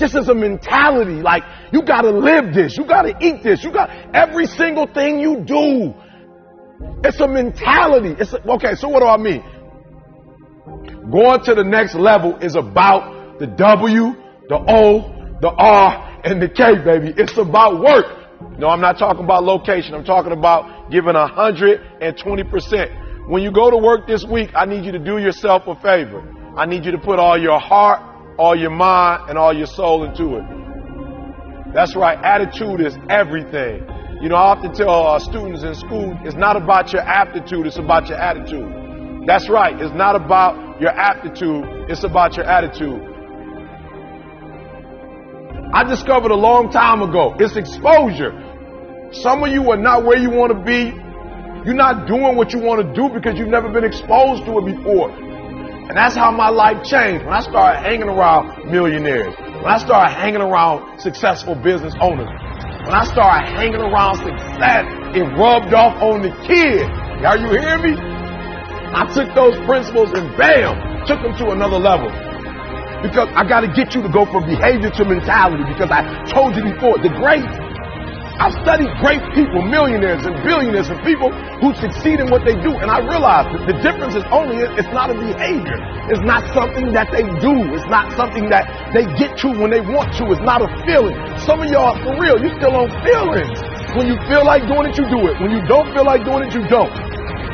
Just as a mentality, like you got to live this, you got to eat this, you got every single thing you do. It's a mentality. Okay, so what do I mean? Going to the next level is about the W, the O, the R, and the K, baby. It's about work. No, I'm not talking about location. I'm talking about giving 120%. When you go to work this week, I need you to do yourself a favor. I need you to put all your heart, all your mind, and all your soul into it. That's right. Attitude is everything. You know, I often tell students in school, it's not about your aptitude, it's about your attitude. That's right. It's not about your aptitude, it's about your attitude. I discovered a long time ago, it's exposure. Some of you are not where you want to be. You're not doing what you want to do because you've never been exposed to it before. And that's how my life changed when I started hanging around millionaires, when I started hanging around successful business owners, when I started hanging around success, it rubbed off on the kid. Are you hearing me? I took those principles and bam, took them to another level. Because I got to get you to go from behavior to mentality, because I told you before, I've studied great people, millionaires and billionaires and people who succeed in what they do. And I realized that the difference is it's not a behavior. It's not something that they do. It's not something that they get to when they want to. It's not a feeling. Some of y'all, for real, you still on feelings. When you feel like doing it, you do it. When you don't feel like doing it, you don't.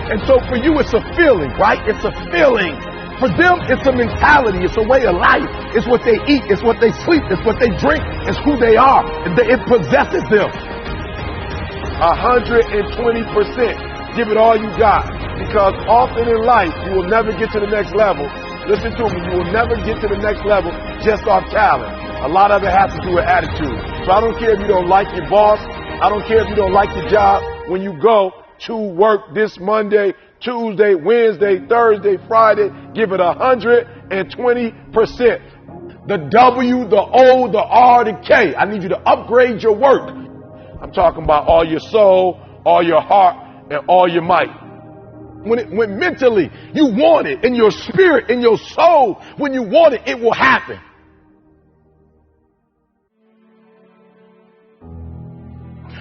And so for you, it's a feeling, right? It's a feeling. For them, it's a mentality. It's a way of life. It's what they eat. It's what they sleep. It's what they drink. It's who they are. It possesses them. 120%. Give it all you got. Because often in life, you will never get to the next level. Listen to me. You will never get to the next level just off talent. A lot of it has to do with attitude. So I don't care if you don't like your boss. I don't care if you don't like your job. When you go to work this Monday, Tuesday, Wednesday, Thursday, Friday, give it 120%. The W, the O, the R, the K. I need you to upgrade your work. I'm talking about all your soul, all your heart, and all your might. When mentally you want it, in your spirit, in your soul, when you want it, it will happen.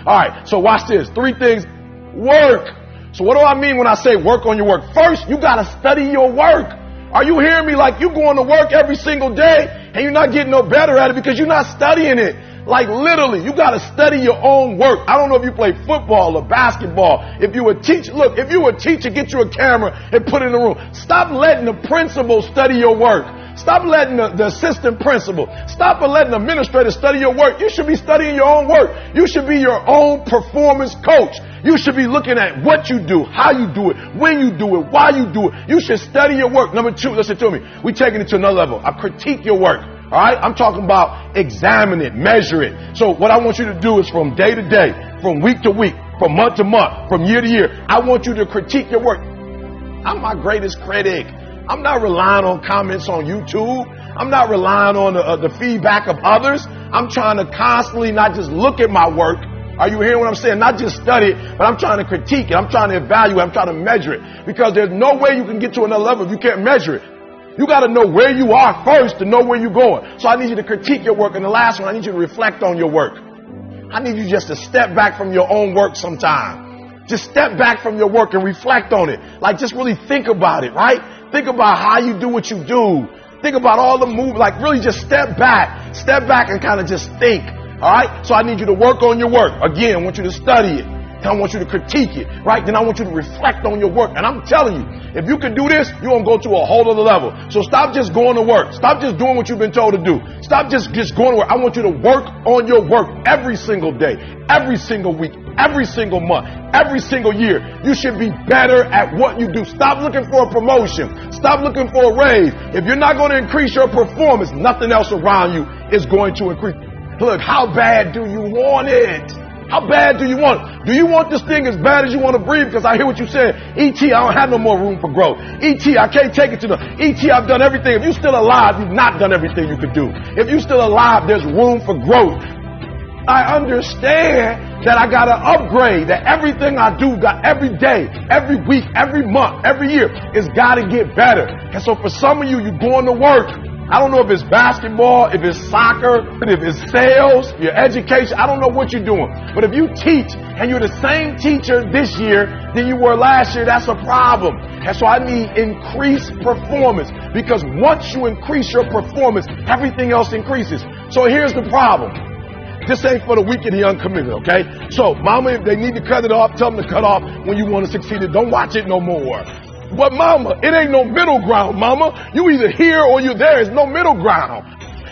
All right, so watch this. 3 things. Work. So what do I mean when I say work on your work? First, you got to study your work. Are you hearing me? Like you going to work every single day and you're not getting no better at it because you're not studying it. Like literally, you got to study your own work. I don't know if you play football or basketball. If you a teacher, look, if you a teacher, get you a camera and put it in the room. Stop letting the principal study your work. Stop letting the assistant principal. Stop letting the administrator study your work. You should be studying your own work. You should be your own performance coach. You should be looking at what you do, how you do it, when you do it, why you do it. You should study your work. Number 2, listen to me. We're taking it to another level. I critique your work. All right. I'm talking about examine it, measure it. So what I want you to do is from day to day, from week to week, from month to month, from year to year, I want you to critique your work. I'm my greatest critic. I'm not relying on comments on YouTube. I'm not relying on the feedback of others. I'm trying to constantly not just look at my work. Are you hearing what I'm saying? Not just study it, but I'm trying to critique it. I'm trying to evaluate. I'm trying to measure it. Because there's no way you can get to another level if you can't measure it. You got to know where you are first to know where you're going. So I need you to critique your work. And the last one, I need you to reflect on your work. I need you just to step back from your own work sometime. Just step back from your work and reflect on it. Like just really think about it, right? Think about how you do what you do. Think about all the moves. Like really just step back and kind of just think. All right. So I need you to work on your work. Again, I want you to study it. And I want you to critique it, right? Then I want you to reflect on your work. And I'm telling you, if you can do this, you're going to go to a whole other level. So stop just going to work. Stop just doing what you've been told to do. Stop just going to work. I want you to work on your work every single day, every single week, every single month, every single year. You should be better at what you do. Stop looking for a promotion. Stop looking for a raise. If you're not going to increase your performance, nothing else around you is going to increase. Look, how bad do you want it? How bad do you want it? Do you want this thing as bad as you want to breathe? Because I hear what you said. E.T., I don't have no more room for growth. E.T., I can't take it to the E.T., I've done everything. If you're still alive, you've not done everything you could do. If you're still alive, there's room for growth. I understand that I got to upgrade, that everything I do, got every day, every week, every month, every year, it's got to get better. And so for some of you, you're going to work I don't know if it's basketball, if it's soccer, if it's sales, your education. I don't know what you're doing. But if you teach and you're the same teacher this year than you were last year, that's a problem. And so I need increased performance, because once you increase your performance, everything else increases. So here's the problem. This ain't for the weak and the uncommitted, okay? So, mama, if they need to cut it off, tell them to cut off when you want to succeed. Don't watch it no more. But mama, it ain't no middle ground, mama. You either here or you're there. There's no middle ground.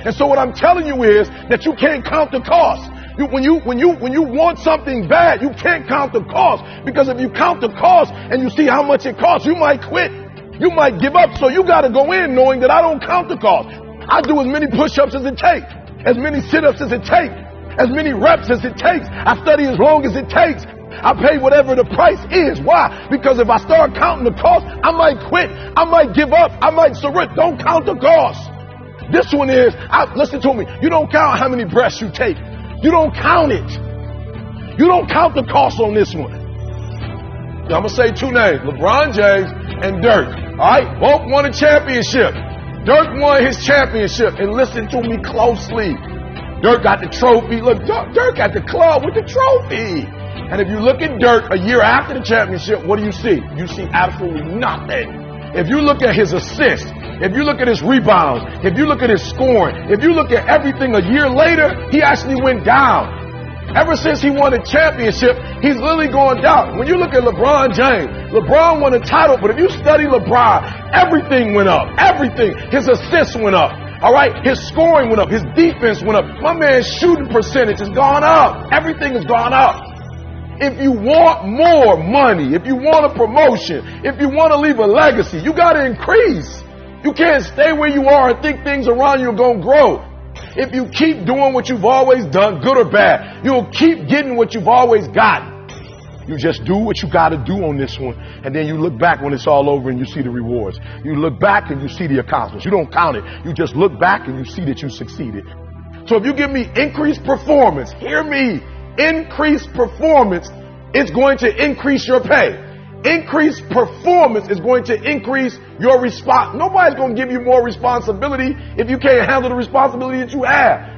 And so what I'm telling you is that you can't count the cost. When you want something bad, you can't count the cost, because if you count the cost and you see how much it costs, you might quit. You might give up. So you got to go in knowing that I don't count the cost. I do as many push-ups as it takes, as many sit-ups as it takes, as many reps as it takes. I study as long as it takes. I pay whatever the price is. Why? Because if I start counting the cost, I might quit. I might give up. I might surrender. Don't count the cost. This one is, listen to me. You don't count how many breaths you take. You don't count it. You don't count the cost on this one. I'm going to say two names, LeBron James and Dirk. All right? Both won a championship. Dirk won his championship. And listen to me closely. Dirk got the trophy. Look, Dirk at the club with the trophy. And if you look at Dirk a year after the championship, what do you see? You see absolutely nothing. If you look at his assists, if you look at his rebounds, if you look at his scoring, if you look at everything a year later, he actually went down. Ever since he won a championship, he's literally going down. When you look at LeBron James, LeBron won a title, but if you study LeBron, everything went up. Everything. His assists went up. All right? His scoring went up. His defense went up. My man's shooting percentage has gone up. Everything has gone up. If you want more money, if you want a promotion, if you want to leave a legacy, you got to increase. You can't stay where you are and think things around you are going to grow. If you keep doing what you've always done, good or bad, you'll keep getting what you've always gotten. You just do what you got to do on this one, and then you look back when it's all over and you see the rewards. You look back and you see the accomplishments. You don't count it. You just look back and you see that you succeeded. So if you give me increased performance, hear me, increased performance is going to increase your pay. Increased performance is going to increase your response. Nobody's going to give you more responsibility if you can't handle the responsibility that you have.